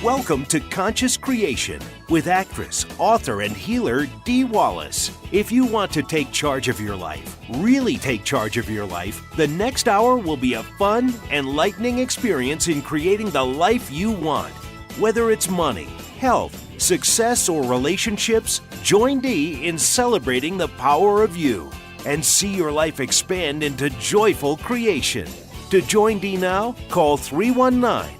Welcome to Conscious Creation with actress, author, and healer Dee Wallace. If you want to take charge of your life, really take charge of your life, the next hour will be a fun, enlightening experience in creating the life you want. Whether it's money, health, success, or relationships, join Dee in celebrating the power of you and see your life expand into joyful creation. To join Dee now, call 319-527-6305.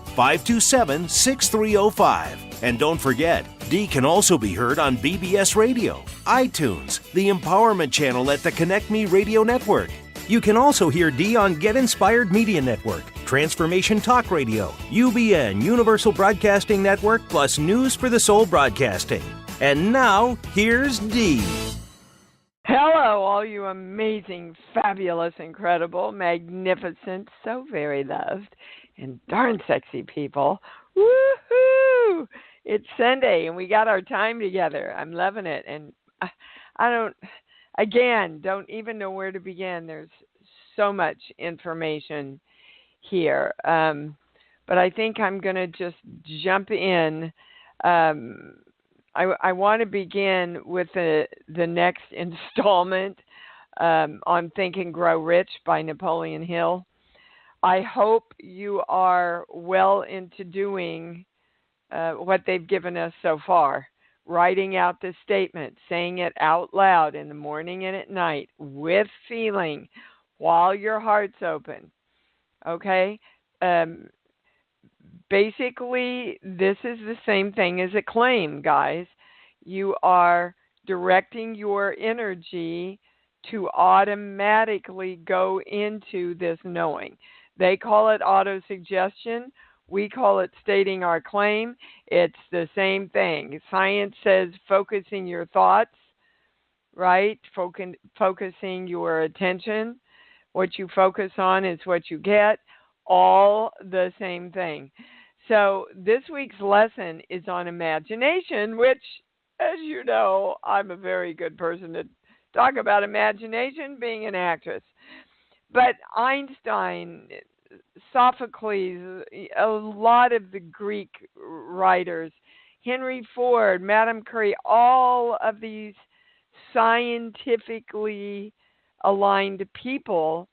And don't forget, Dee can also be heard on BBS Radio, iTunes, the Empowerment Channel at the Connect Me Radio Network. You can also hear Dee on Get Inspired Media Network, Transformation Talk Radio, UBN, Universal Broadcasting Network, plus News for the Soul Broadcasting. And now, here's Dee. Hello, all you amazing, fabulous, incredible, magnificent, so very loved, and darn sexy people. Woohoo! It's Sunday, and we got our time together. I'm loving it, and I don't even know where to begin. There's so much information here, but I think I'm going to just jump in. I want to begin with the next installment on Think and Grow Rich by Napoleon Hill. I hope you are well into doing what they've given us so far, writing out the statement, saying it out loud in the morning and at night with feeling while your heart's open, okay? Basically, this is the same thing as a claim, guys. You are directing your energy to automatically go into this knowing. They call it autosuggestion. We call it stating our claim. It's the same thing. Science says focusing your thoughts, right? Focusing your attention. What you focus on is what you get. All the same thing. So this week's lesson is on imagination, which, as you know, I'm a very good person to talk about imagination, being an actress. But Einstein, Sophocles, a lot of the Greek writers, Henry Ford, Madame Curie, all of these scientifically aligned people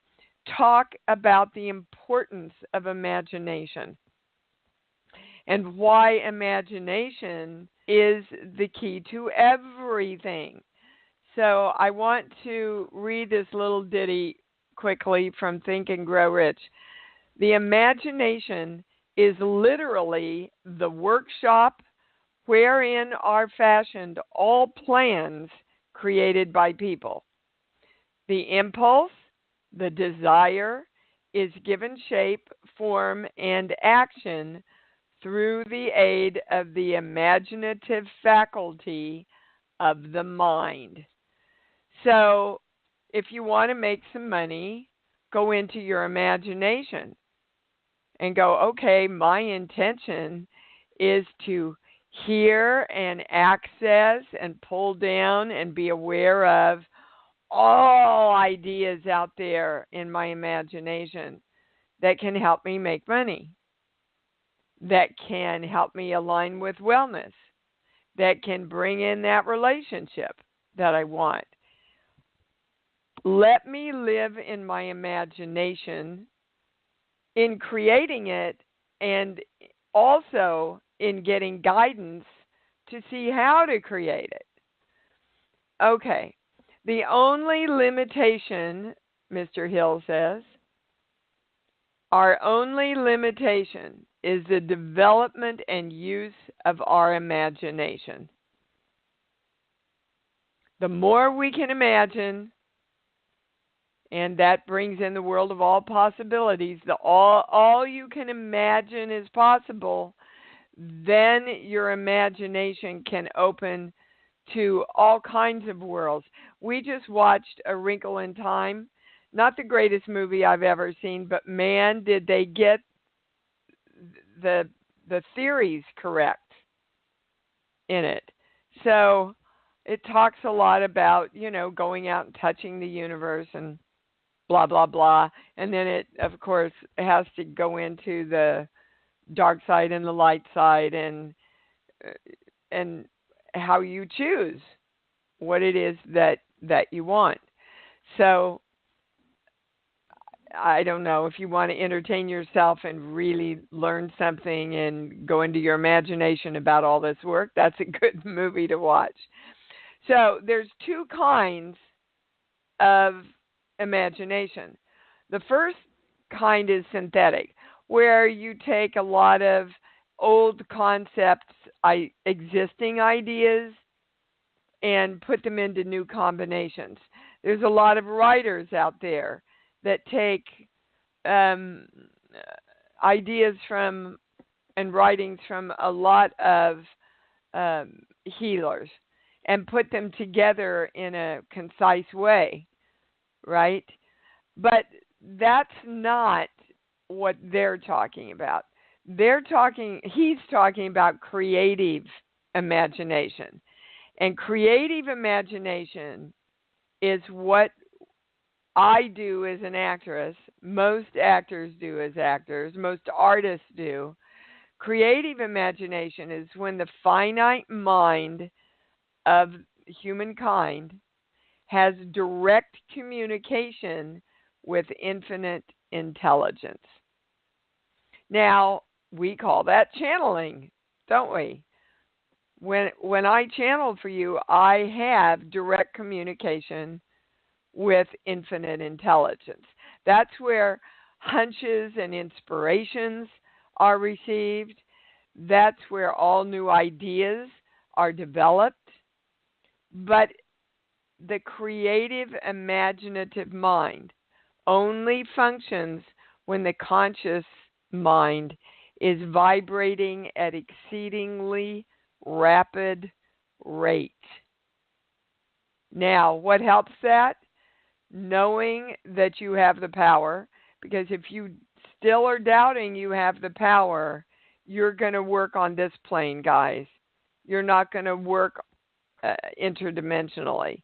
talk about the importance of imagination and why imagination is the key to everything. So I want to read this little ditty quickly from Think and Grow Rich. The imagination is literally the workshop wherein are fashioned all plans created by people. The impulse, the desire, is given shape, form, and action through the aid of the imaginative faculty of the mind. So, if you want to make some money, go into your imagination and go, okay, my intention is to hear and access and pull down and be aware of all ideas out there in my imagination that can help me make money, that can help me align with wellness, that can bring in that relationship that I want. Let me live in my imagination in creating it and also in getting guidance to see how to create it. Okay. The only limitation, Mr. Hill says, our only limitation is the development and use of our imagination. The more we can imagine, and that brings in the world of all possibilities, all you can imagine is possible, then your imagination can open to all kinds of worlds. We just watched A Wrinkle in Time. Not the greatest movie I've ever seen, but man, did they get the theories correct in it. So it talks a lot about, going out and touching the universe and blah, blah, blah. And then it, of course, has to go into the dark side and the light side, and how you choose what it is that you want. So I don't know, if you want to entertain yourself and really learn something and go into your imagination about all this work, that's a good movie to watch. So there's two kinds of imagination. The first kind is synthetic, where you take a lot of old concepts, existing ideas, and put them into new combinations. There's a lot of writers out there that take ideas from and writings from a lot of healers and put them together in a concise way, right? But that's not what they're talking about. He's talking about creative imagination. And creative imagination is what I do as an actress, most actors do as actors, most artists do. Creative imagination is when the finite mind of humankind has direct communication with infinite intelligence. Now, we call that channeling, don't we? When I channel for you, I have direct communication with infinite intelligence. That's where hunches and inspirations are received. That's where all new ideas are developed. But the creative, imaginative mind only functions when the conscious mind is vibrating at exceedingly rapid rate. Now, what helps that? Knowing that you have the power, because if you still are doubting you have the power, you're going to work on this plane, guys. You're not going to work interdimensionally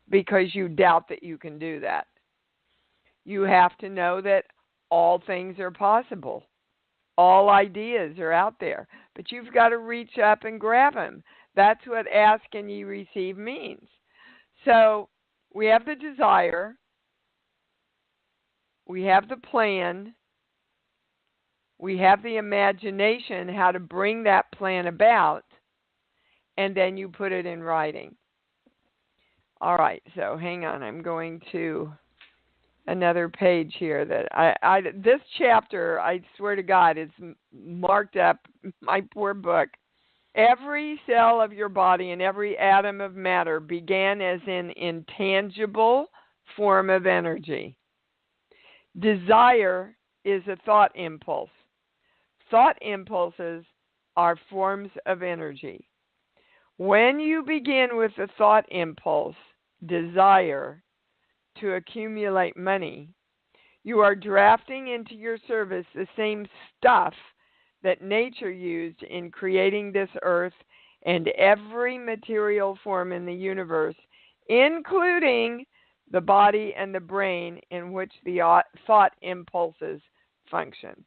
because you doubt that you can do that. You have to know that all things are possible. All ideas are out there, but you've got to reach up and grab them. That's what ask and ye receive means. So we have the desire, we have the plan, we have the imagination how to bring that plan about, and then you put it in writing. All right, so hang on. I'm going to another page here that this chapter, I swear to God, is marked up, my poor book. Every cell of your body and every atom of matter began as an intangible form of energy. Desire is a thought impulse. Thought impulses are forms of energy. When you begin with the thought impulse, desire, to accumulate money, you are drafting into your service the same stuff that nature used in creating this earth and every material form in the universe, including the body and the brain in which the thought impulses function.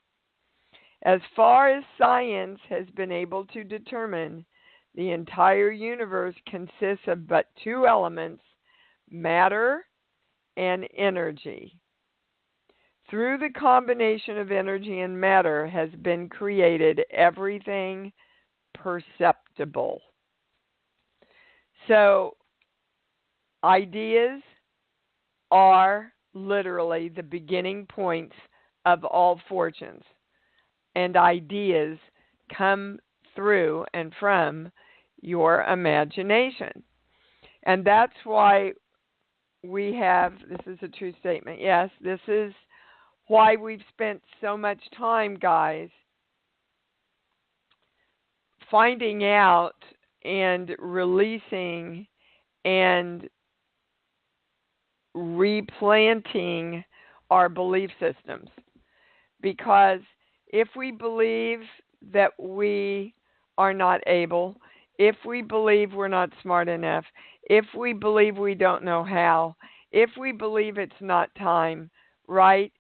As far as science has been able to determine, the entire universe consists of but two elements, matter and energy. Through the combination of energy and matter has been created everything perceptible. So, ideas are literally the beginning points of all fortunes. And ideas come through and from your imagination. And that's why we have, this is a true statement, yes, this is why we've spent so much time, guys, finding out and releasing and replanting our belief systems. Because if we believe that we are not able, if we believe we're not smart enough, if we believe we don't know how, if we believe it's not time, right?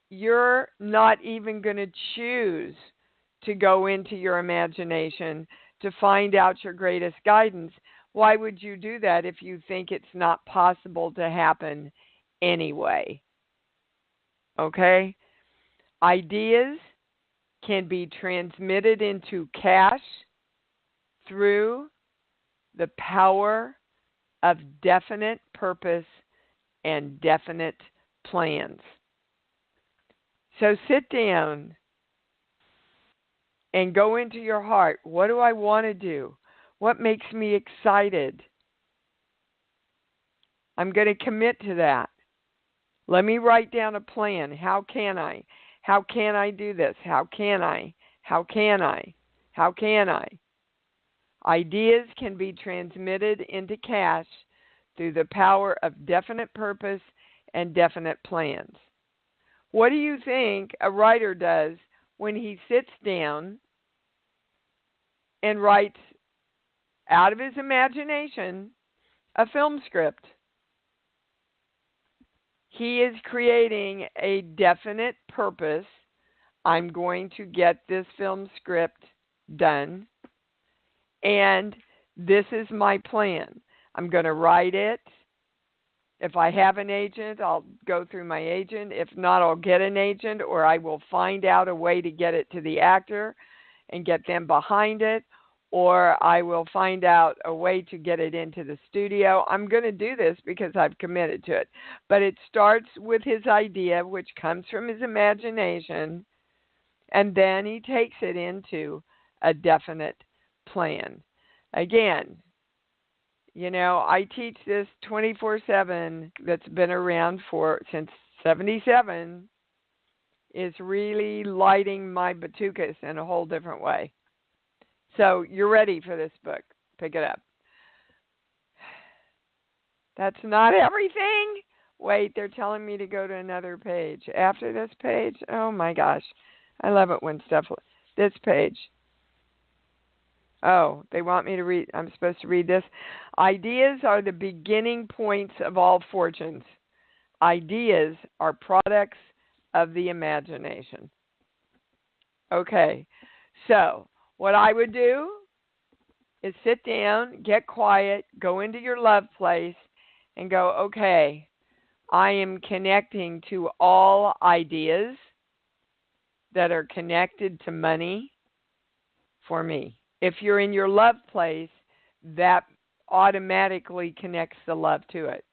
You're not even going to choose to go into your imagination to find out your greatest guidance. Why would you do that if you think it's not possible to happen anyway? Okay? Ideas can be transmitted into cash through the power of definite purpose and definite plans. So sit down and go into your heart. What do I want to do? What makes me excited? I'm going to commit to that. Let me write down a plan. How can I? How can I do this? How can I? How can I? How can I? Ideas can be transmitted into cash through the power of definite purpose and definite plans. What do you think a writer does when he sits down and writes out of his imagination a film script? He is creating a definite purpose. I'm going to get this film script done, and this is my plan. I'm going to write it. If I have an agent, I'll go through my agent. If not, I'll get an agent, or I will find out a way to get it to the actor and get them behind it, or I will find out a way to get it into the studio. I'm going to do this because I've committed to it. But it starts with his idea, which comes from his imagination, and then he takes it into a definite plan. Again, you know, I teach this 24/7 that's been around since 77. It's really lighting my batucas in a whole different way. So you're ready for this book. Pick it up. That's not everything. Wait, they're telling me to go to another page. After this page? Oh my gosh. I love it when stuff... This page. Oh, they want me to read... I'm supposed to read this. Ideas are the beginning points of all fortunes. Ideas are products of the imagination. Okay, so what I would do is sit down, get quiet, go into your love place, and go, okay, I am connecting to all ideas that are connected to money for me. If you're in your love place, that automatically connects the love to it.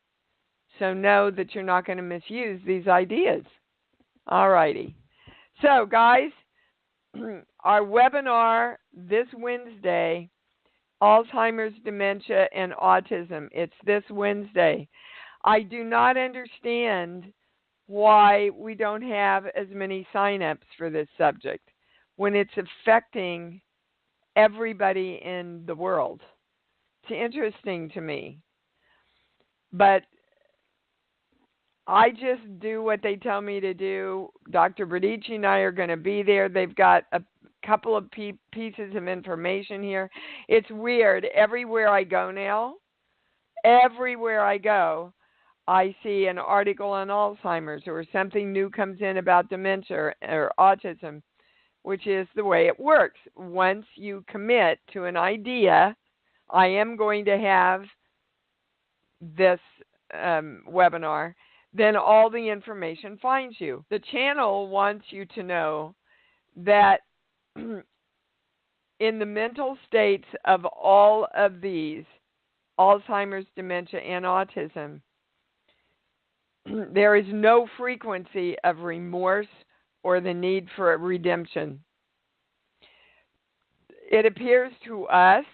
So know that you're not going to misuse these ideas. All righty. So, guys, our webinar this Wednesday, Alzheimer's, dementia, and autism. It's this Wednesday. I do not understand why we don't have as many sign-ups for this subject when it's affecting everybody in the world. It's interesting to me. But I just do what they tell me to do. Dr. Bradici and I are going to be there. They've got a couple of pieces of information here. It's weird. Everywhere I go now, I see an article on Alzheimer's, or something new comes in about dementia or autism, which is the way it works. Once you commit to an idea, I am going to have this webinar, then all the information finds you. The channel wants you to know that in the mental states of all of these, Alzheimer's, dementia, and autism, there is no frequency of remorse or the need for a redemption. It appears to us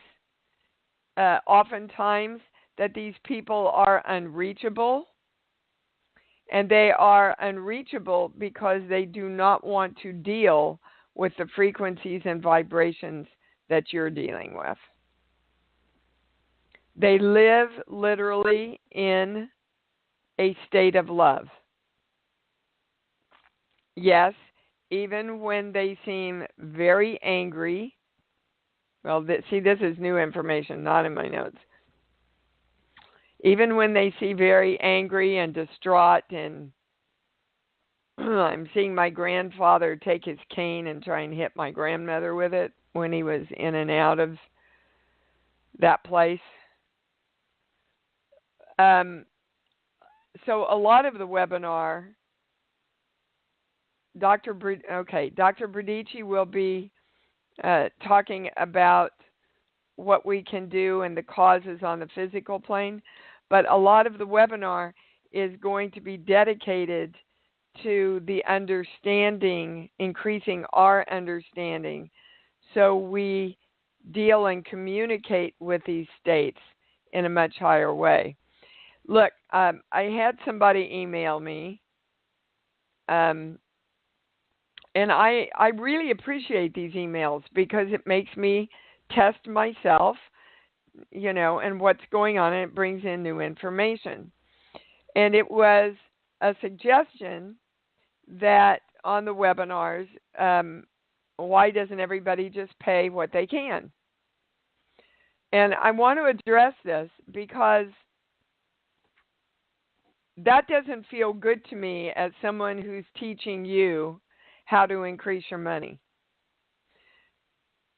oftentimes that these people are unreachable, and they are unreachable because they do not want to deal with the frequencies and vibrations that you're dealing with. They live literally in a state of love. Yes, even when they seem very angry. Well, see, this is new information, not in my notes. Even when they seem very angry and distraught and I'm seeing my grandfather take his cane and try and hit my grandmother with it when he was in and out of that place. So a lot of the webinar, Dr. Bradici will be talking about what we can do and the causes on the physical plane, but a lot of the webinar is going to be dedicated to the understanding, increasing our understanding, so we deal and communicate with these states in a much higher way. Look, I had somebody email me, and I really appreciate these emails because it makes me test myself, and what's going on, and it brings in new information. And it was a suggestion that on the webinars, why doesn't everybody just pay what they can? And I want to address this because that doesn't feel good to me as someone who's teaching you how to increase your money.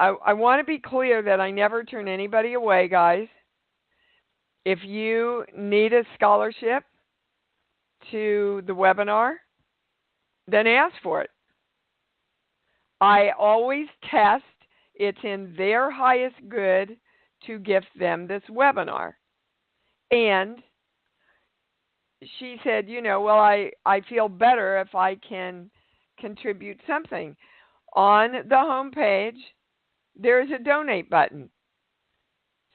I want to be clear that I never turn anybody away, guys. If you need a scholarship to the webinar, then ask for it. I always test it's in their highest good to gift them this webinar. And she said, well, I feel better if I can contribute something. On the home page, there's a donate button.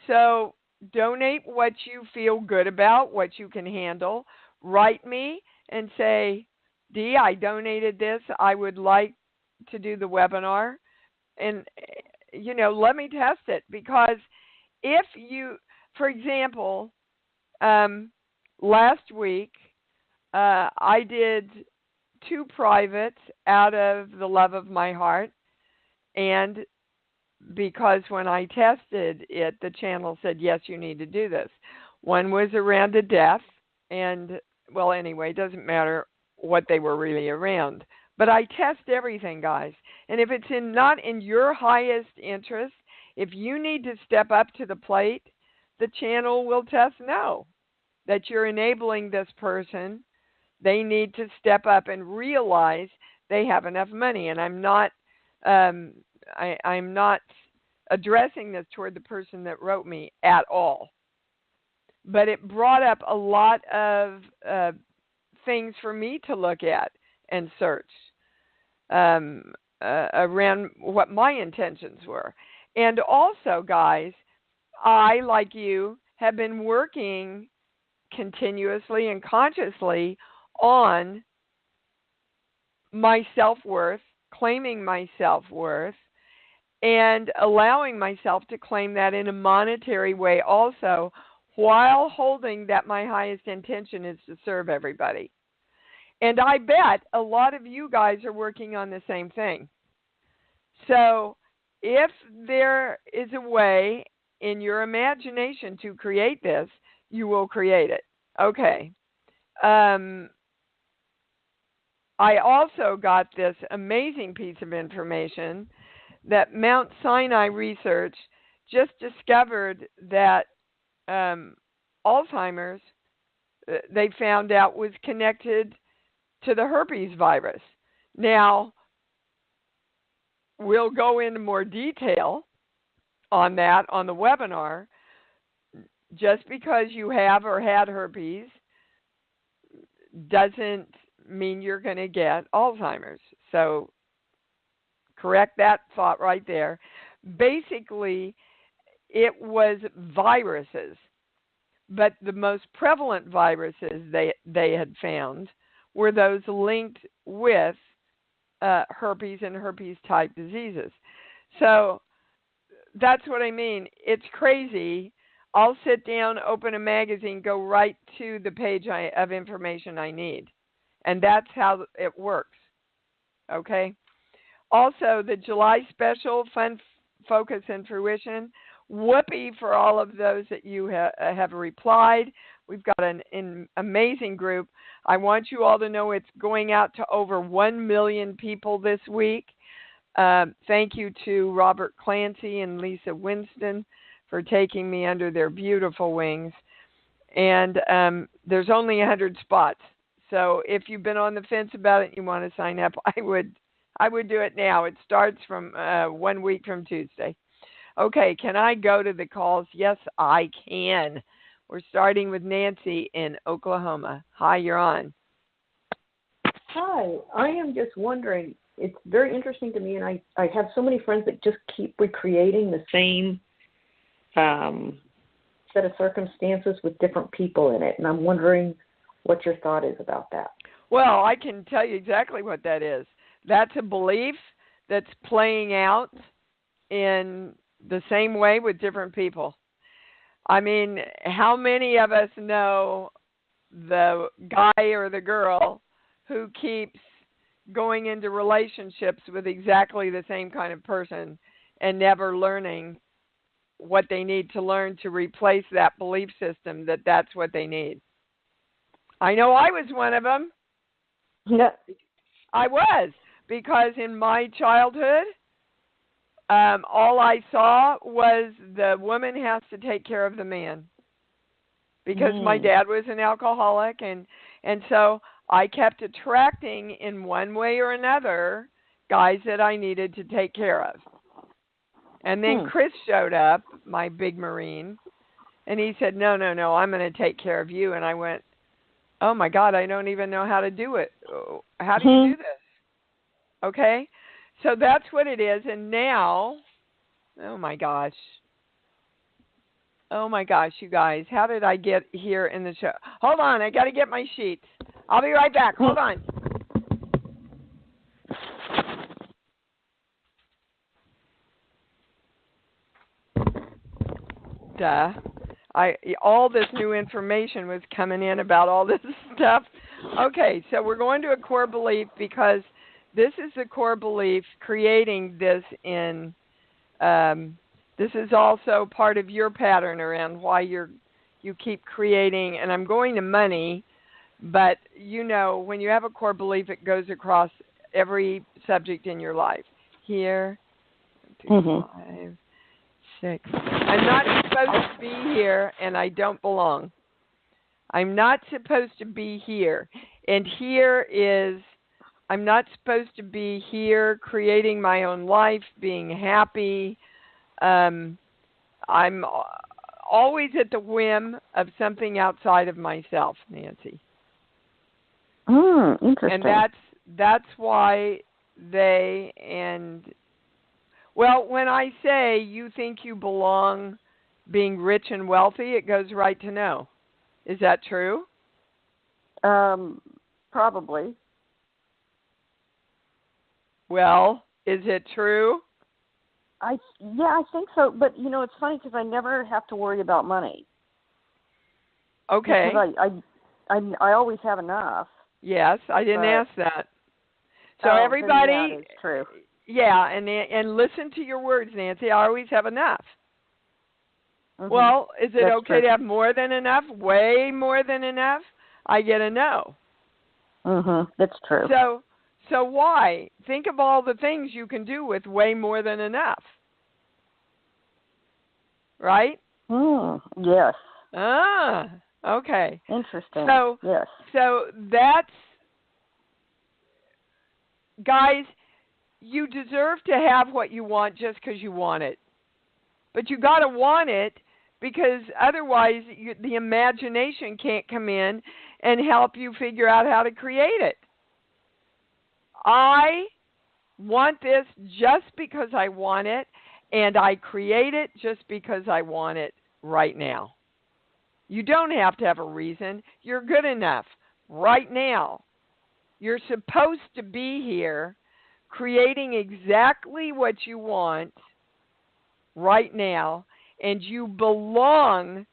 So donate what you feel good about, what you can handle. Write me and say, Dee, I donated this. I would like to do the webinar. And, let me test it. Because if you, for example, last week, I did 2 privates out of the love of my heart. And because when I tested it, the channel said, yes, you need to do this. One was around a death. And, well, anyway, it doesn't matter what they were really around. But I test everything, guys. And if it's not in your highest interest, if you need to step up to the plate, the channel will test no, that you're enabling this person. They need to step up and realize they have enough money. And I'm not addressing this toward the person that wrote me at all. But it brought up a lot of things for me to look at and search around what my intentions were. And also, guys, I, like you, have been working continuously and consciously on my self-worth, claiming my self-worth, and allowing myself to claim that in a monetary way also, while holding that my highest intention is to serve everybody. And I bet a lot of you guys are working on the same thing. So if there is a way in your imagination to create this, you will create it. Okay. I also got this amazing piece of information that Mount Sinai research just discovered that Alzheimer's, they found out, was connected to the herpes virus. Now, we'll go into more detail on that on the webinar. Just because you have or had herpes doesn't mean you're going to get Alzheimer's. So correct that thought right there. Basically, it was viruses, but the most prevalent viruses they had found were those linked with herpes and herpes-type diseases. So that's what I mean. It's crazy. I'll sit down, open a magazine, go right to the page of information I need. And that's how it works. Okay? Also, the July special, Fun, Focus, and Fruition. Whoopee for all of those that you have replied. We've got an amazing group. I want you all to know it's going out to over 1 million people this week. Thank you to Robert Clancy and Lisa Winston for taking me under their beautiful wings. And there's only 100 spots. So if you've been on the fence about it and you want to sign up, I would do it now. It starts from 1 week from Tuesday. Okay, can I go to the calls? Yes, I can. We're starting with Nancy in Oklahoma. Hi, you're on. Hi, I am just wondering, it's very interesting to me, and I have so many friends that just keep recreating the same set of circumstances with different people in it, and I'm wondering what your thought is about that. Well, I can tell you exactly what that is. That's a belief that's playing out in the same way with different people. I mean, how many of us know the guy or the girl who keeps going into relationships with exactly the same kind of person and never learning what they need to learn to replace that belief system that that's what they need? I know I was one of them. Yeah. I was, because in my childhood, all I saw was the woman has to take care of the man, because my dad was an alcoholic, and so I kept attracting in one way or another guys that I needed to take care of. And then Chris showed up, my big Marine, and he said, no, I'm going to take care of you. And I went, oh my God, I don't even know how to do it. How do you do this? Okay, so that's what it is. And now, oh my gosh, you guys, how did I get here in the show? Hold on, I got to get my sheets. I'll be right back. Hold on. All this new information was coming in about all this stuff. Okay, so we're going to a core belief, because this is the core belief creating this in, this is also part of your pattern around why you keep creating, and I'm going to money, but you know, when you have a core belief, it goes across every subject in your life. Here, 2, 5, 6. I'm not supposed to be here, and I don't belong. I'm not supposed to be here. And here is, I'm not supposed to be here creating my own life, being happy. I'm always at the whim of something outside of myself, Nancy. Interesting. And that's why they, and well, when I say you think you belong being rich and wealthy, it goes right to no. Is that true? Probably. Well, is it true? I think so. But you know, it's funny because I never have to worry about money. Okay. Because I always have enough. Yes, I didn't ask that. So everybody, that is true. Yeah, and listen to your words, Nancy. I always have enough. Well, is it okay to have more than enough? Way more than enough? I get a no. That's true. So why? Think of all the things you can do with way more than enough. Right? Yes. Okay. Interesting. Yes. So that's, guys, you deserve to have what you want just because you want it. But you got to want it, because otherwise the imagination can't come in and help you figure out how to create it. I want this just because I want it, and I create it just because I want it right now. You don't have to have a reason. You're good enough right now. You're supposed to be here creating exactly what you want right now, and you belong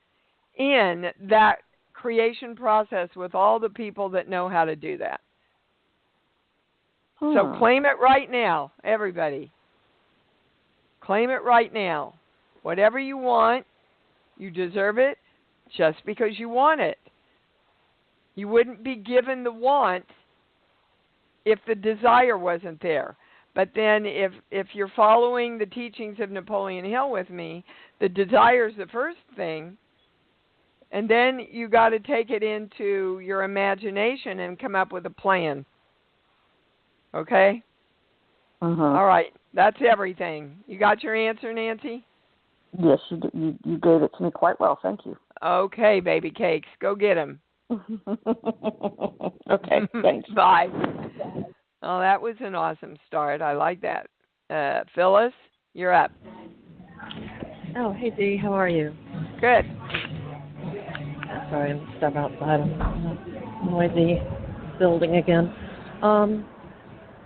in that creation process with all the people that know how to do that. So claim it right now, everybody. Claim it right now. Whatever you want, you deserve it just because you want it. You wouldn't be given the want if the desire wasn't there. But then if you're following the teachings of Napoleon Hill with me, the desire is the first thing, and then you got to take it into your imagination and come up with a plan. Okay? All right. That's everything. You got your answer, Nancy? Yes, you gave it to me quite well. Thank you. Okay, baby cakes. Go get them. Okay, thanks. Bye. Oh, that was an awesome start. I like that. Phyllis, you're up. Oh, hey, Dee. How are you? Good. Sorry, I'm step outside. I'm in a noisy building again.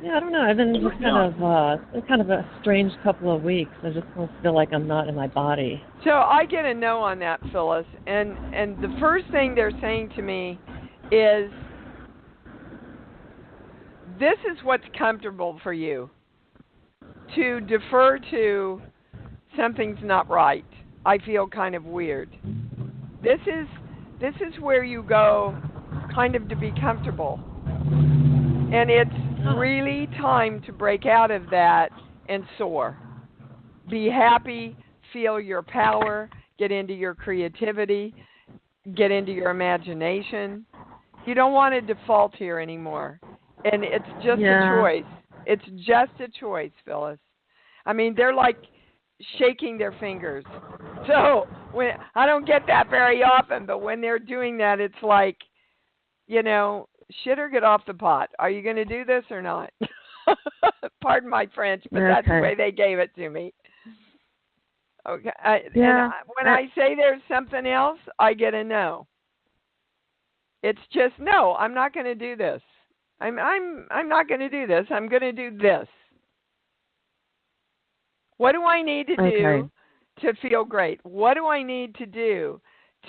Yeah, I don't know. I've been just it's kind of a strange couple of weeks. I just don't feel like I'm not in my body. So I get a no on that, Phyllis. And the first thing they're saying to me is, this is what's comfortable for you. To defer to something's not right. I feel kind of weird. This is where you go kind of to be comfortable. And it's really time to break out of that and soar. Be happy, feel your power, get into your creativity, get into your imagination. You don't want to default here anymore. And it's just a choice. It's just a choice, Phyllis. I mean, they're like shaking their fingers. So when I don't get that very often, but when they're doing that, it's like, shit or get off the pot. Are you going to do this or not? Pardon my French, but that's the way they gave it to me. Okay. When I say there's something else, I get a no. It's just no. I'm not going to do this. I'm not going to do this. I'm going to do this. What do I need to do to feel great? What do I need to do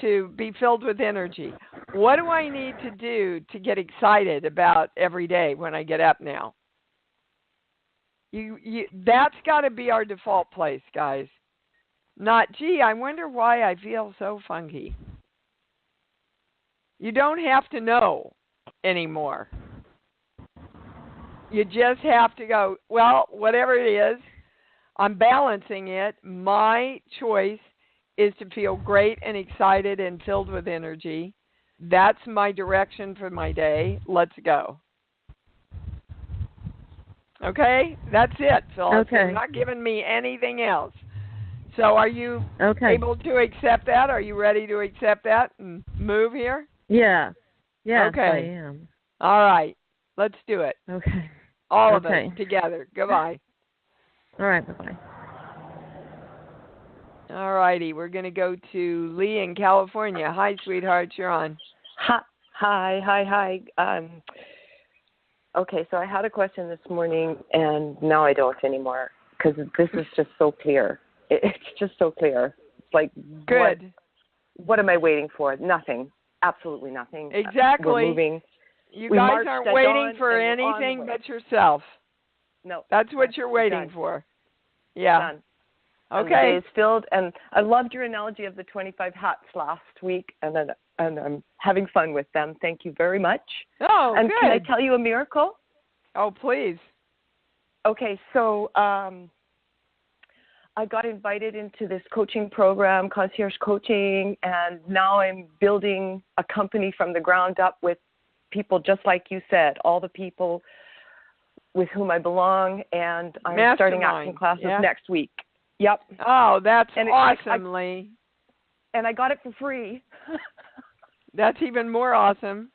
to be filled with energy? What do I need to do to get excited about every day when I get up now? That's got to be our default place, guys. Not, gee, I wonder why I feel so funky. You don't have to know anymore. You just have to go, well, whatever it is, I'm balancing it. My choice is to feel great and excited and filled with energy. That's my direction for my day. Let's go. Okay? That's it, Phyllis. Okay. You're not giving me anything else. So are you able to accept that? Are you ready to accept that and move here? Yeah. Yes, okay. I am. All right. Let's do it. Okay. All of us together. Goodbye. All right. Bye-bye. All righty. We're going to go to Lee in California. Hi, sweetheart. You're on. Hi. Okay, so I had a question this morning, and now I don't anymore because this is just so clear. It's just so clear. It's like, good. What am I waiting for? Nothing. Absolutely nothing. Exactly. We're moving. You guys aren't waiting for anything but yourself. No. That's what you're waiting for. Yeah. Done. Okay. And the day is filled, and I loved your analogy of the 25 hats last week, and I'm having fun with them. Thank you very much. Oh, and good. Can I tell you a miracle? Oh, please. Okay, so I got invited into this coaching program, concierge coaching, and now I'm building a company from the ground up with people just like you said, all the people with whom I belong, and I'm starting acting classes next week. Yep. Oh, that's awesome, Lee. And I got it for free. That's even more awesome.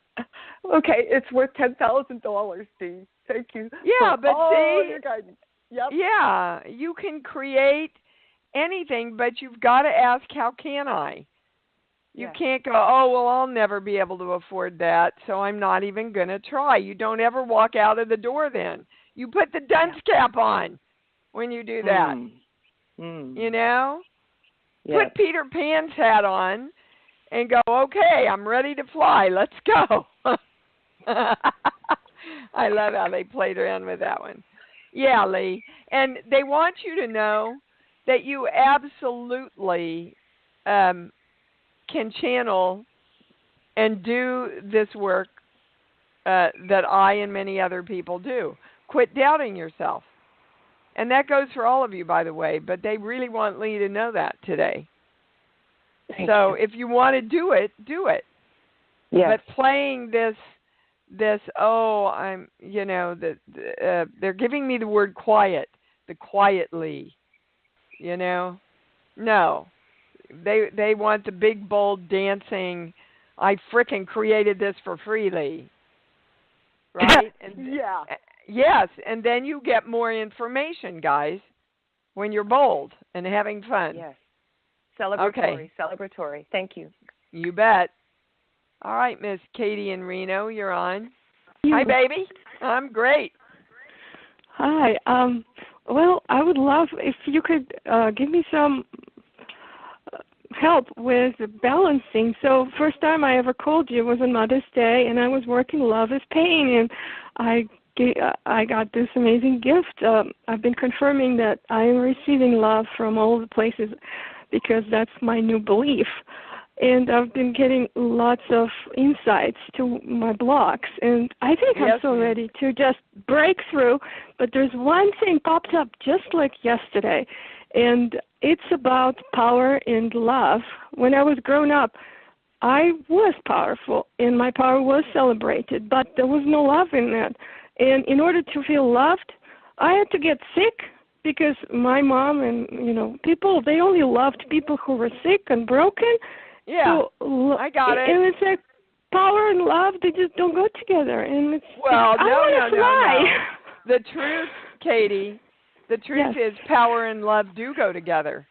Okay, it's worth $10,000, Steve. Thank you. Yeah, but see, your guidance. Yep. Yeah, you can create anything, but you've got to ask, how can I? You can't go, oh, well, I'll never be able to afford that, so I'm not even going to try. You don't ever walk out of the door then. You put the dunce cap on when you do that. You know? Put Peter Pan's hat on and go, okay, I'm ready to fly. Let's go. I love how they played around with that one. Yeah, Lee. And they want you to know that you absolutely can channel and do this work that I and many other people do. Quit doubting yourself. And that goes for all of you, by the way, but they really want Lee to know that today. So if you want to do it, do it. Yes. But playing this, they're giving me the word quiet, the quietly, No. They want the big, bold dancing, I frickin' created this for free, Lee. Right? And, yeah. Yes, and then you get more information, guys, when you're bold and having fun. Yes. Celebratory. Thank you. You bet. All right, Miss Katie in Reno, you're on. Hi, baby. I'm great. Hi. Well, I would love if you could give me some help with balancing. So first time I ever called you was on Mother's Day, and I was working Love is Pain, and I got this amazing gift. I've been confirming that I am receiving love from all the places because that's my new belief. And I've been getting lots of insights to my blocks, and I think I'm so ready to just break through. But there's one thing popped up just like yesterday, and it's about power and love. When I was grown up, I was powerful, and my power was celebrated, but there was no love in that. And in order to feel loved, I had to get sick because my mom and, people, they only loved people who were sick and broken. Yeah, so, I got it. And it's like power and love, they just don't go together. And it's no. The truth, Katie, is power and love do go together.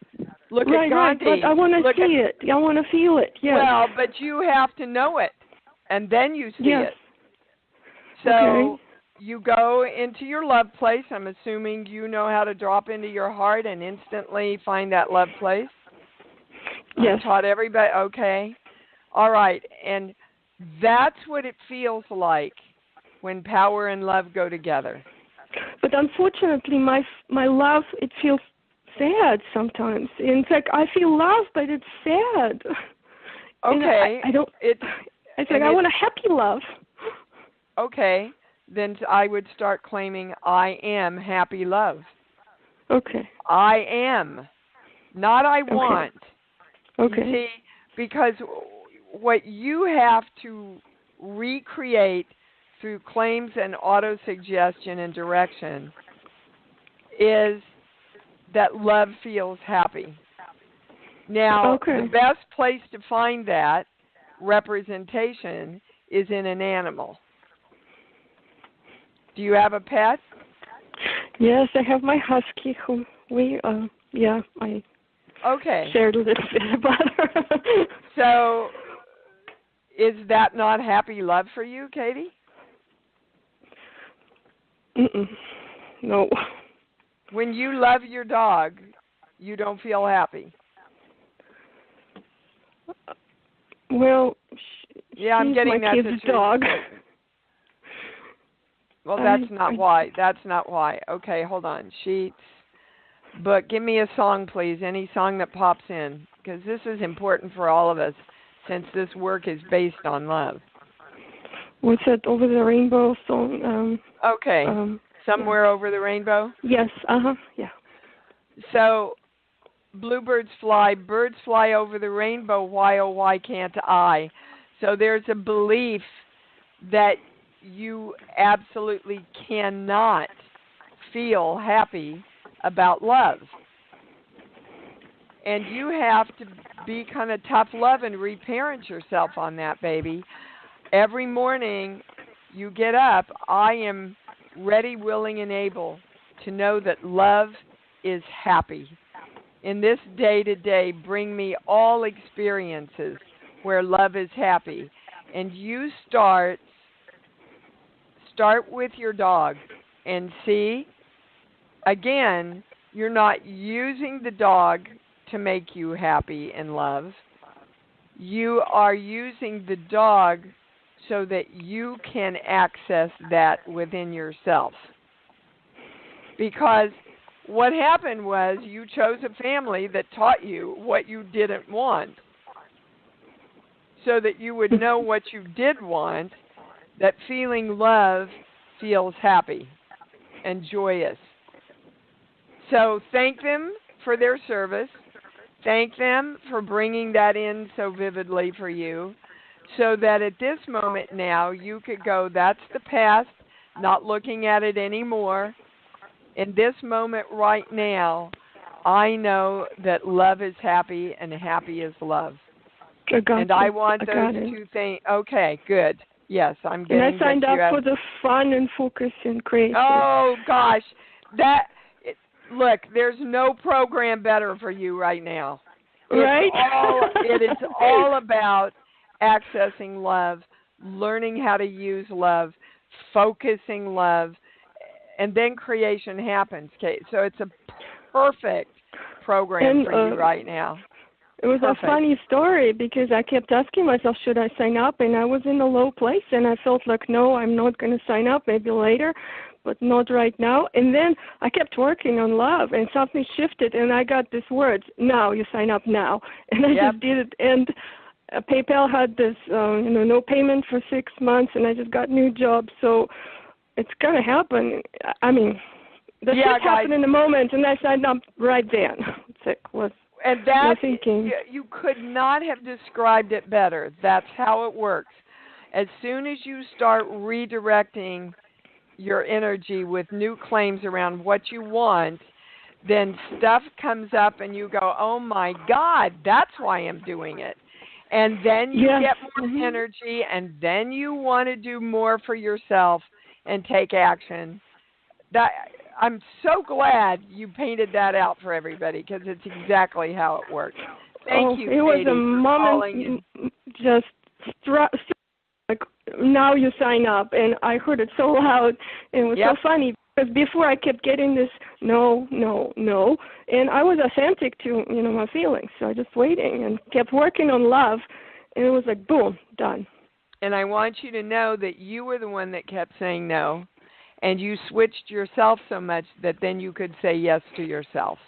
Look at Gandhi. Right, but I want to see it. I want to feel it, yes. Well, but you have to know it, and then you see it. So you go into your love place. I'm assuming you know how to drop into your heart and instantly find that love place. Yes. I taught everybody. Okay. All right. And that's what it feels like when power and love go together. But unfortunately, my love, it feels sad sometimes. In fact, I feel love, but it's sad. Okay. I don't. It's like I want a happy love. Okay. Then I would start claiming I am happy love. Okay. I am. Not I want. Okay. You see, because what you have to recreate through claims and autosuggestion and direction is that love feels happy. Now, the best place to find that representation is in an animal. Do you have a pet? Yes, I have my husky who I shared a little bit about her. So, is that not happy love for you, Katie? No. When you love your dog, you don't feel happy. Well, I'm getting my kid's dog. Well, that's not why. That's not why. Okay, hold on. Sheets. But give me a song, please. Any song that pops in, because this is important for all of us, since this work is based on love. What's that Over the Rainbow song? Okay. Somewhere Over the Rainbow? Yes. Yeah. So, bluebirds fly, birds fly over the rainbow. Why, oh, why can't I? So there's a belief that you absolutely cannot feel happy about love. And you have to be kind of tough love and reparent yourself on that, baby. Every morning you get up, I am ready, willing, and able to know that love is happy. In this day-to-day, bring me all experiences where love is happy. And you start with your dog and see, again, you're not using the dog to make you happy in love. You are using the dog so that you can access that within yourself. Because what happened was you chose a family that taught you what you didn't want. so that you would know what you did want, that feeling love feels happy and joyous. So thank them for their service. Thank them for bringing that in so vividly for you, so that at this moment now you could go, that's the past, not looking at it anymore. In this moment right now, I know that love is happy and happy is love. And I want those two things. Okay, good. Yes, I'm getting. And I signed up for the fun and focus and creation. Oh gosh, look, there's no program better for you right now. Right? It is all about accessing love, learning how to use love, focusing love, and then creation happens, Kate. So it's a perfect program for you right now. It was Perfect. A funny story because I kept asking myself, should I sign up? And I was in a low place, and I felt like, no, I'm not going to sign up, maybe later, but not right now. And then I kept working on love, and something shifted, and I got this word, now, you sign up now. And I just did it. And PayPal had this, no payment for 6 months, and I just got a new job. So it's going to happen. I mean, the shit happened in the moment, and I signed up right then. And that, you could not have described it better. That's how it works. As soon as you start redirecting your energy with new claims around what you want, then stuff comes up and you go, oh my God, that's why I'm doing it. And then you get more energy, and then you want to do more for yourself and take action. I'm so glad you painted that out for everybody, because it's exactly how it works. Thank you, Katie, it was a moment just like, now you sign up, and I heard it so loud, and it was so funny, because before I kept getting this no, and I was authentic to, my feelings, so I just waiting and kept working on love, and it was like, boom, done. And I want you to know that you were the one that kept saying no. And you switched yourself so much that then you could say yes to yourself.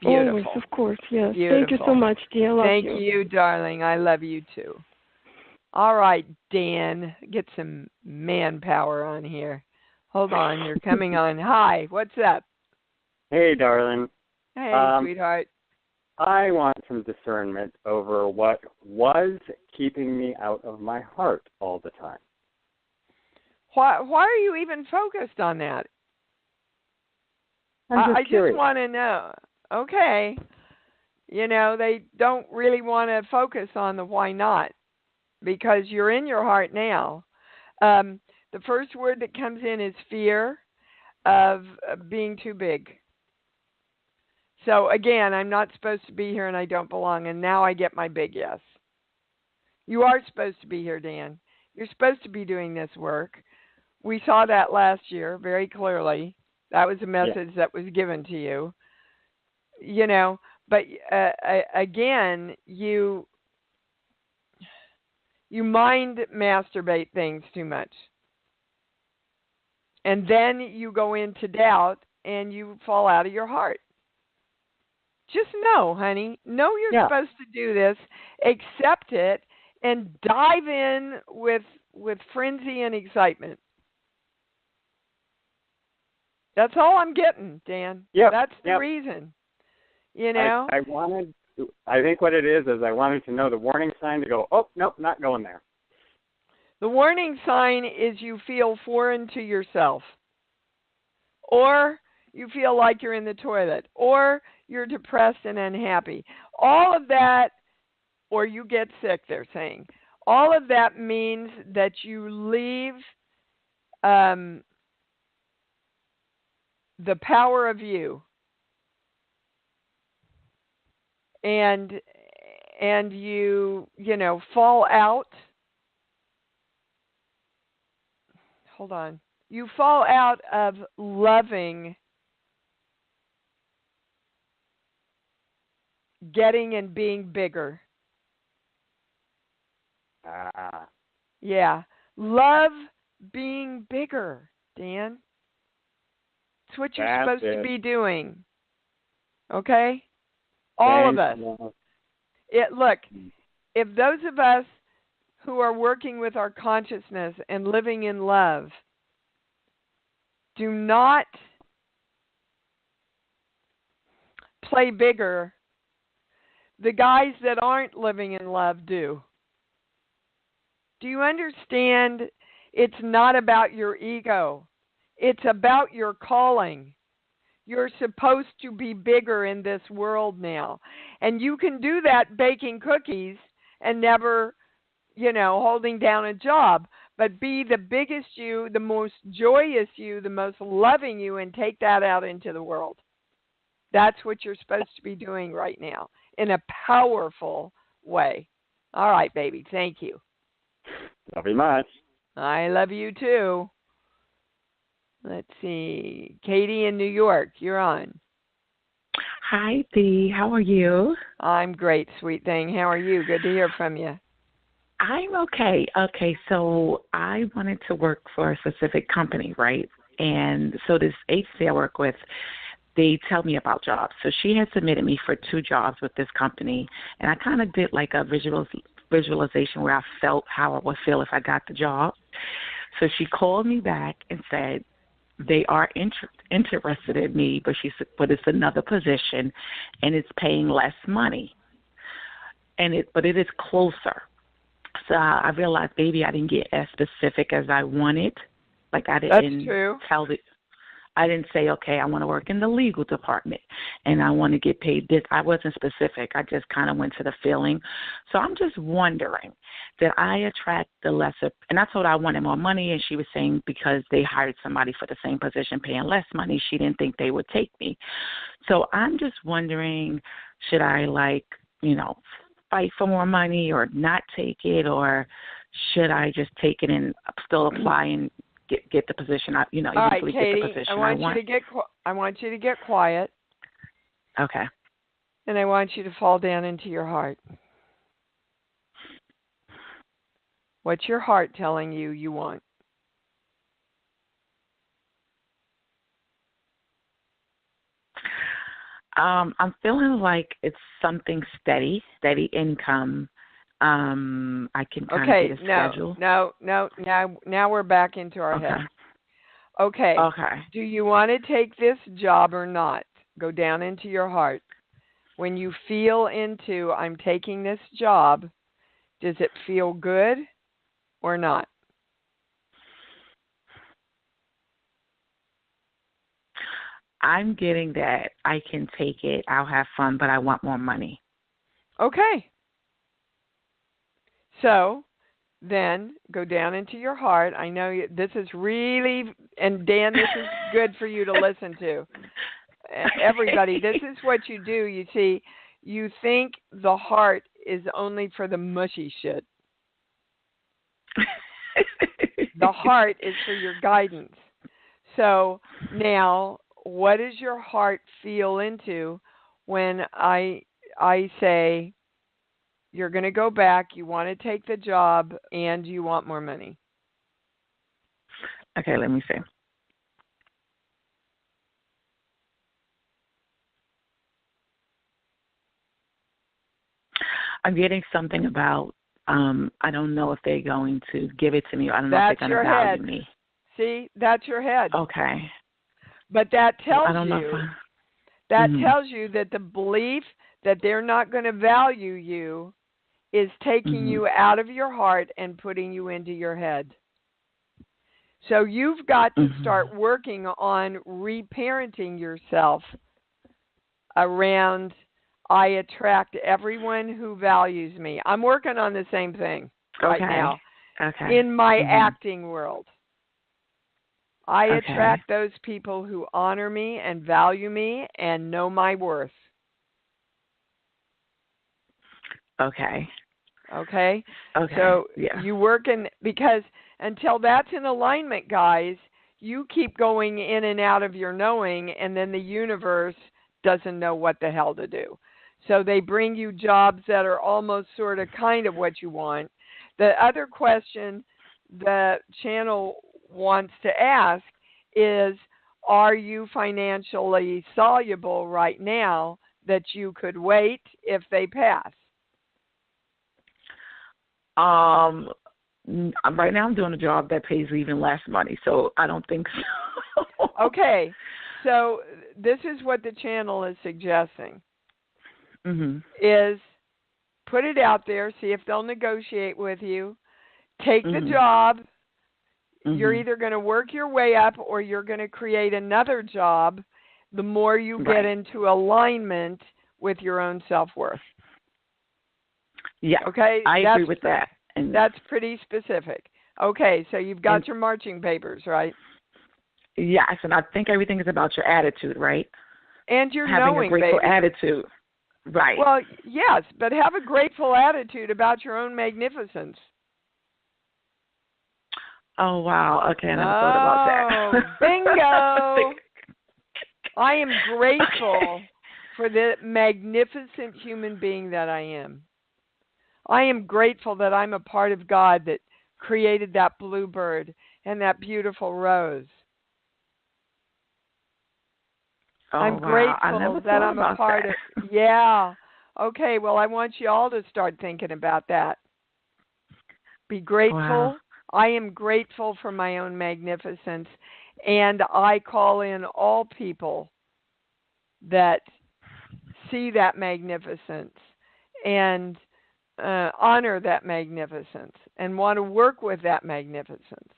Beautiful. Always, of course, yes. Beautiful. Thank you so much, dear. I love you. Thank you, darling. I love you too. All right, Dan, get some manpower on here. Hold on, you're coming on. Hi, what's up? Hey, darling. Hey, sweetheart. I want some discernment over what was keeping me out of my heart all the time. Why are you even focused on that? I just want to know. Okay. They don't really want to focus on the why not, because you're in your heart now. The first word that comes in is fear of being too big. So, again, I'm not supposed to be here and I don't belong, and now I get my big yes. You are supposed to be here, Dan. You're supposed to be doing this work. We saw that last year very clearly. That was a message that was given to you. But again, you mind masturbate things too much. And then you go into doubt and you fall out of your heart. Just know, honey, know you're supposed to do this, accept it, and dive in with frenzy and excitement. That's all I'm getting, Dan. Yep. That's the reason. I think what it is I wanted to know the warning sign to go, oh, nope, not going there. The warning sign is you feel foreign to yourself. Or you feel like you're in the toilet. Or you're depressed and unhappy. All of that, or you get sick, they're saying. All of that means that you leave the power of you, and you fall out. Hold on. You fall out of loving, getting and being bigger. Yeah. Love being bigger, Dan. It's what you're supposed to be doing. Okay? All of us. Look, if those of us who are working with our consciousness and living in love do not play bigger. The guys that aren't living in love do. Do you understand? It's not about your ego. It's about your calling. You're supposed to be bigger in this world now. And you can do that baking cookies and never, holding down a job. But be the biggest you, the most joyous you, the most loving you, and take that out into the world. That's what you're supposed to be doing right now in a powerful way. All right, baby. Thank you. Love you much. I love you too. Let's see. Katie in New York, you're on. Hi, Dee. How are you? I'm great, sweet thing. How are you? Good to hear from you. I'm okay. Okay, so I wanted to work for a specific company, right? And so this agency I work with, they tell me about jobs. So she had submitted me for 2 jobs with this company, and I kind of did like a visualization where I felt how I would feel if I got the job. So she called me back and said they are interested in me, but it's another position, and it's paying less money, but it is closer. So I realized maybe I didn't get as specific as I wanted. Like I didn't I didn't say, okay, I want to work in the legal department and I want to get paid this. I wasn't specific. I just kind of went to the feeling. So I'm just wondering, did I attract the lesser? And I told her I wanted more money, and she was saying because they hired somebody for the same position paying less money, she didn't think they would take me. So I'm just wondering, should I fight for more money or not take it, or should I just take it and still apply and get the position I All right, Katie, get the position I want you to get quiet. Okay. And I want you to fall down into your heart. What's your heart telling you want? I'm feeling like it's something steady income. I can kind of get a schedule. Now we're back into our head. Okay. Do you want to take this job or not? Go down into your heart. When you feel into, I'm taking this job, does it feel good or not? I'm getting that I can take it, I'll have fun, but I want more money. Okay. So then go down into your heart. I know this is really, and Dan, this is good for you to listen to. Everybody, this is what you do. You see, you think the heart is only for the mushy shit. The heart is for your guidance. So now, what does your heart feel into when I say you're going to go back, you want to take the job, and you want more money? Okay, let me see. I'm getting something about, I don't know if they're going to give it to me. I don't know if they're going to value me. See, that's your head. Okay. But that tells you, tells you that the belief that they're not going to value you is taking you out of your heart and putting you into your head. So you've got to start working on reparenting yourself around, I attract everyone who values me. I'm working on the same thing right now in my acting world. I attract those people who honor me and value me and know my worth. Okay? So you work because until that's in alignment, guys, you keep going in and out of your knowing, and then the universe doesn't know what the hell to do. So they bring you jobs that are almost sort of kind of what you want. The other question the channel wants to ask is, are you financially soluble right now that you could wait if they pass? Right now I'm doing a job that pays even less money, so I don't think so. Okay. So this is what the channel is suggesting. Is put it out there, see if they'll negotiate with you. Take the job. You're either going to work your way up or you're going to create another job the more you get into alignment with your own self-worth. Yeah. Okay? I agree with that. And that's pretty specific. Okay, so you've got your marching papers, right? Yes, and I think everything is about your attitude, right? And your having knowing, a grateful baby. attitude. Right. Well, yes, but have a grateful attitude about your own magnificence. Oh, wow. Okay, I never thought about that. Bingo! I am grateful for the magnificent human being that I am. I am grateful that I'm a part of God that created that bluebird and that beautiful rose. I'm grateful that I'm a part of. Yeah. Okay, well, I want you all to start thinking about that. Be grateful. Wow. I am grateful for my own magnificence, and I call in all people that see that magnificence and honor that magnificence and want to work with that magnificence.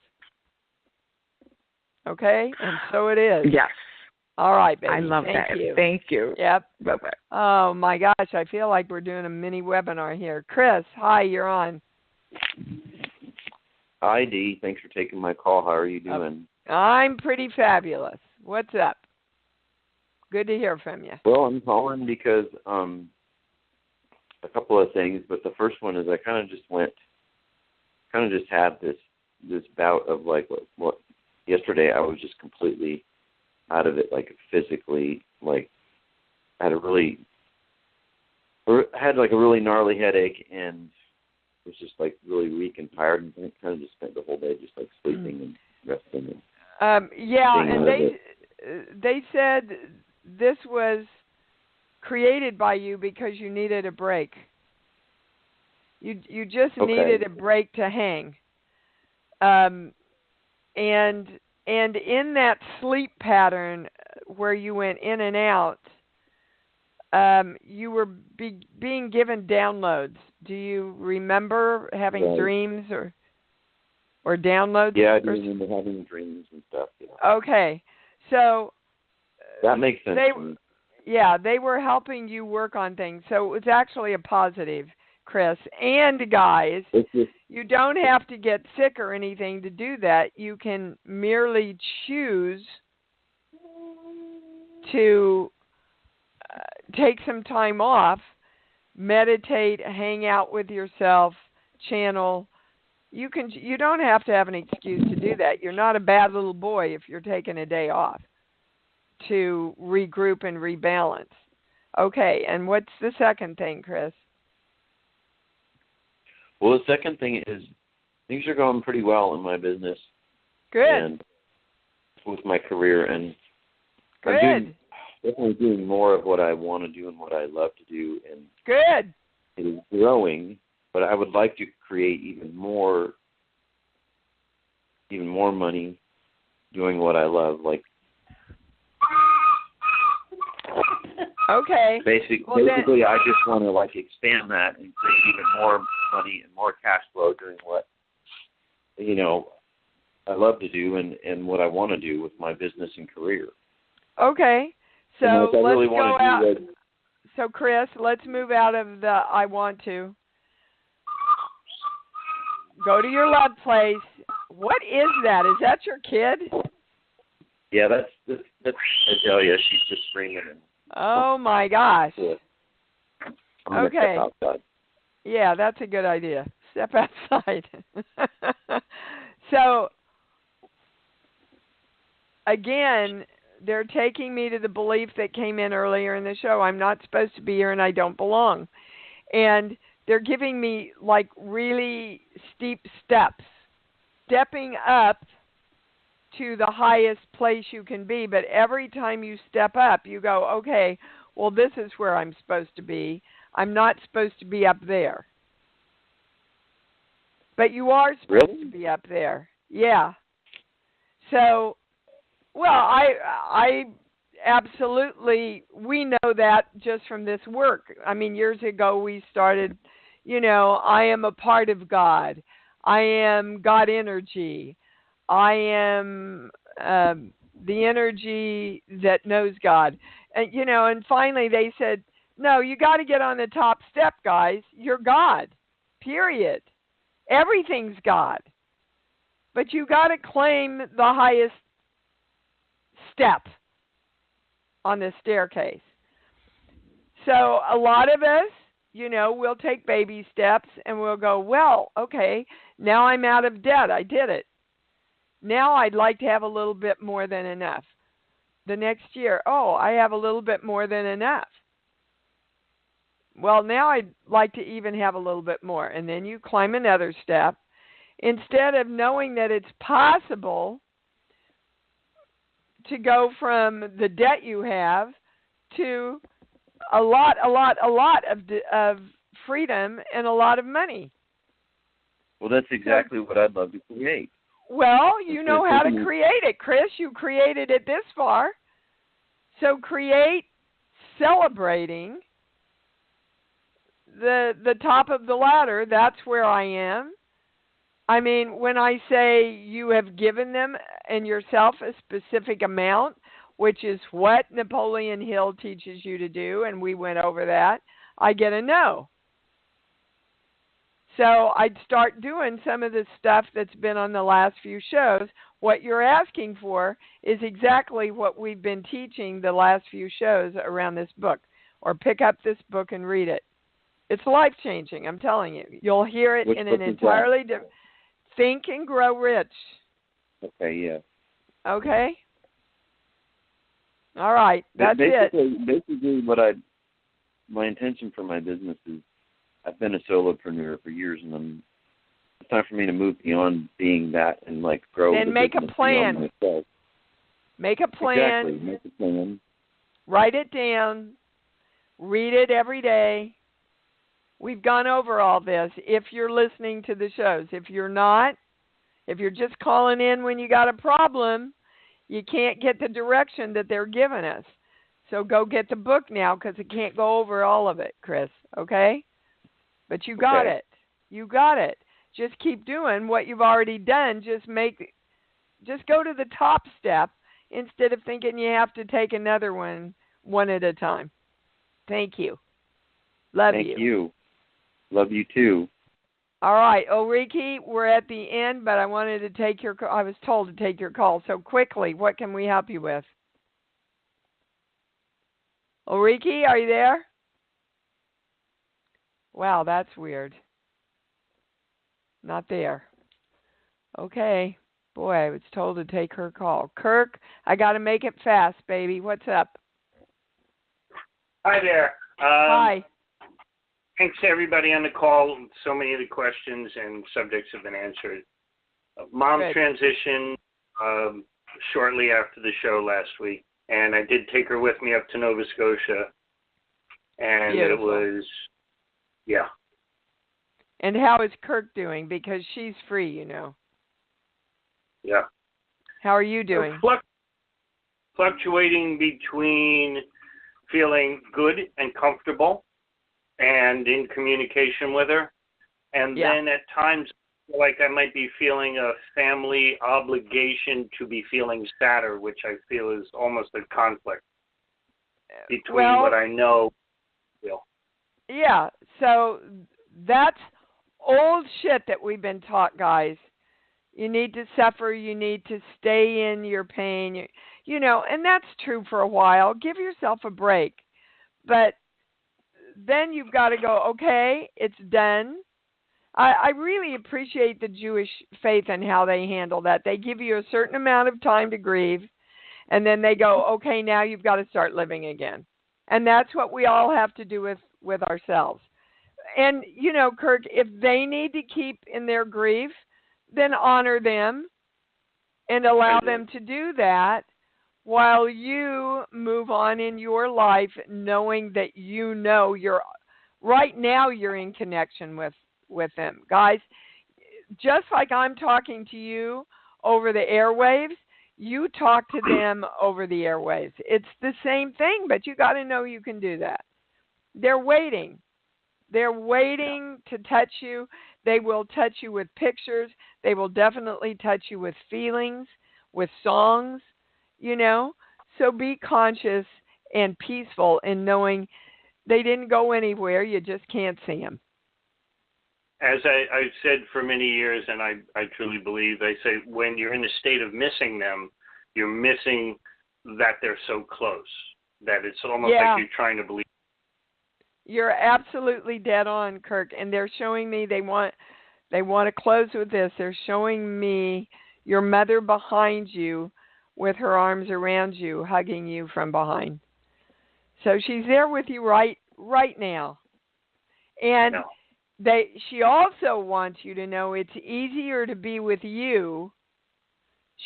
Okay? And so it is. Yes. All right, baby. I love Thank that. you. Thank you. Yep. Bye-bye. Oh, my gosh. I feel like we're doing a mini webinar here. Chris, hi, you're on. Hi, Dee. Thanks for taking my call. How are you doing? I'm pretty fabulous. What's up? Good to hear from you. Well, I'm calling because a couple of things, but the first one is I kind of just had this bout of like what yesterday I was just completely out of it, like physically, like I had a really gnarly headache and was just like really weak and tired, and kind of just spent the whole day just like sleeping and resting. And they said this was created by you because you needed a break. You just needed a break to hang. And in that sleep pattern where you went in and out, you were being given downloads. Do you remember having dreams or downloads? Yeah, I do remember having dreams and stuff. Yeah. Okay, so that makes sense. They were helping you work on things, so it was actually a positive, Chris. And guys, you don't have to get sick or anything to do that. You can merely choose to take some time off, meditate, hang out with yourself, channel. You don't have to have an excuse to do that. You're not a bad little boy if you're taking a day off to regroup and rebalance. Okay, and what's the second thing, Chris? Well, the second thing is things are going pretty well in my business. Good. And with my career, and good. I'm definitely doing more of what I want to do and what I love to do, and good. It is growing, but I would like to create even more money doing what I love, like. Okay. Basically, I just want to like expand that and create even more money and more cash flow doing what I love to do and what I want to do with my business and career. Okay. So let's really go out. So Chris, let's move out of the I want to. Go to your love place. What is that? Is that your kid? Yeah, that's Adelia. She's just screaming. Oh my gosh. Yeah. I'm gonna step outside. Yeah, that's a good idea. Step outside. So again, they're taking me to the belief that came in earlier in the show. I'm not supposed to be here and I don't belong. And they're giving me like really steep steps. Stepping up to the highest place you can be, but every time you step up, you go, okay, well, this is where I'm supposed to be. I'm not supposed to be up there. But you are supposed Really? to be up there. Yeah. So, well, I absolutely, we know that just from this work. I mean, years ago we started, I am a part of God. I am God energy. I am the energy that knows God. And, and finally they said, no, you got to get on the top step, guys. You're God, period. Everything's God. But you got to claim the highest step on the staircase. So a lot of us, we'll take baby steps and we'll go, well, okay, now I'm out of debt. I did it. Now I'd like to have a little bit more than enough. The next year, I have a little bit more than enough. Well, now I'd like to even have a little bit more. And then you climb another step. Instead of knowing that it's possible to go from the debt you have to a lot of freedom and a lot of money. Well, that's exactly what I'd love to create. Well, you know how to create it, Chris. You created it this far. So create celebrating the top of the ladder. That's where I am. I mean, when I say you have given them and yourself a specific amount, which is what Napoleon Hill teaches you to do, and we went over that, I get a no. So I'd start doing some of the stuff that's been on the last few shows. What you're asking for is exactly what we've been teaching the last few shows around this book. Or pick up this book and read it. It's life-changing, I'm telling you. You'll hear it in an entirely different... Think and Grow Rich. Okay, yeah. Okay? All right, that's it. Basically, my intention for my business is, I've been a solopreneur for years, and it's time for me to move beyond being that and grow. Then make a plan. Make a plan. Exactly. Make a plan. Write it down. Read it every day. We've gone over all this. If you're listening to the shows, if you're not, if you're just calling in when you got a problem, you can't get the direction that they're giving us. So go get the book now, because it can't go over all of it, Chris. Okay? But you got it. You got it. Just keep doing what you've already done. Just go to the top step instead of thinking you have to take another one at a time. Thank you. Love you. Thank you. Love you too. All right, Ulrike, we're at the end, but I wanted to take your call. I was told to take your call. So quickly, what can we help you with? Ulrike, are you there? Wow, that's weird. Not there. Okay. Boy, I was told to take her call. Kirk, I got to make it fast, baby. What's up? Hi there. Hi. Thanks to everybody on the call. So many of the questions and subjects have been answered. Mom transitioned shortly after the show last week, and I did take her with me up to Nova Scotia. And Beautiful. It was, yeah. And how is Kirk doing? Because she's free, Yeah. How are you doing? Fluctuating between feeling good and comfortable and in communication with her. And then at times, like I might be feeling a family obligation to be feeling sadder, which I feel is almost a conflict between what I know and feel. Yeah, so that's old shit that we've been taught, guys. You need to suffer. You need to stay in your pain. And that's true for a while. Give yourself a break. But then you've got to go, okay, it's done. I really appreciate the Jewish faith and how they handle that. They give you a certain amount of time to grieve, and then they go, okay, now you've got to start living again. And that's what we all have to do with ourselves. And, Kirk, if they need to keep in their grief, then honor them and allow them to do that while you move on in your life, knowing that you're right now you're in connection with them. Guys, just like I'm talking to you over the airwaves, you talk to them over the airwaves. It's the same thing, but you got to know you can do that. They're waiting. They're waiting to touch you. They will touch you with pictures. They will definitely touch you with feelings, with songs, you know. So be conscious and peaceful in knowing they didn't go anywhere. You just can't see them. As I've said for many years, and I truly believe, I say when you're in a state of missing them, you're missing that they're so close, that it's almost like you're trying to believe. You're absolutely dead on, Kirk. And they're showing me they want to close with this. They're showing me your mother behind you with her arms around you, hugging you from behind. So she's there with you right now. And she also wants you to know it's easier to be with you.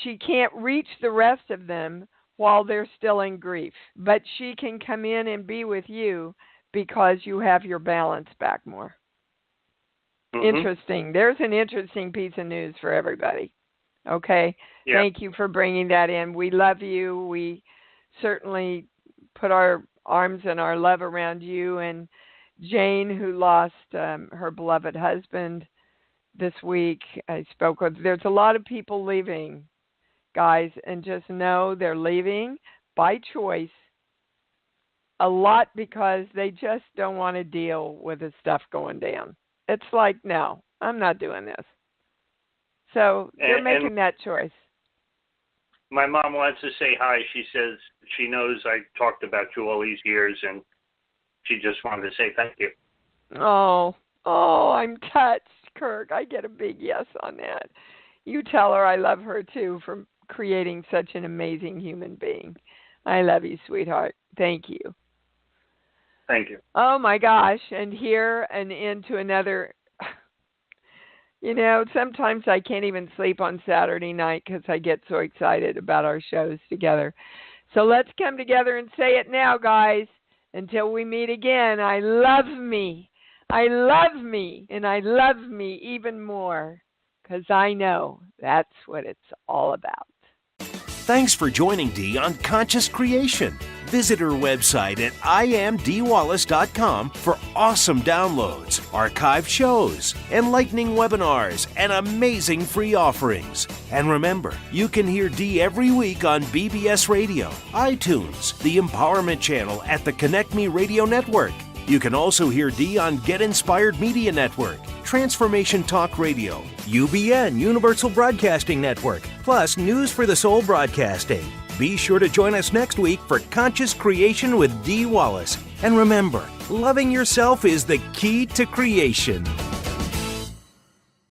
She can't reach the rest of them while they're still in grief. But she can come in and be with you because you have your balance back more. Mm-hmm. Interesting. There's an interesting piece of news for everybody. Okay? Yeah. Thank you for bringing that in. We love you. We certainly put our arms and our love around you and Jane, who lost her beloved husband this week. I spoke with. There's a lot of people leaving, guys, and just know they're leaving by choice. A lot because they just don't want to deal with the stuff going down. It's like, no, I'm not doing this. So they're making that choice. My mom wants to say hi. She says she knows I talked about you all these years, and she just wanted to say thank you. Oh, I'm touched, Kirk. I get a big yes on that. You tell her I love her, too, for creating such an amazing human being. I love you, sweetheart. Thank you. Thank you. Oh, my gosh. And here and into another. You know, sometimes I can't even sleep on Saturday night because I get so excited about our shows together. So let's come together and say it now, guys. Until we meet again, I love me. I love me. And I love me even more because I know that's what it's all about. Thanks for joining Dee on Conscious Creation. Visit her website at imdwallace.com for awesome downloads, archived shows, enlightening webinars, and amazing free offerings. And remember, you can hear Dee every week on BBS Radio, iTunes, the Empowerment Channel at the Connect Me Radio Network. You can also hear Dee on Get Inspired Media Network, Transformation Talk Radio, UBN Universal Broadcasting Network, plus News for the Soul Broadcasting. Be sure to join us next week for Conscious Creation with Dee Wallace. And remember, loving yourself is the key to creation.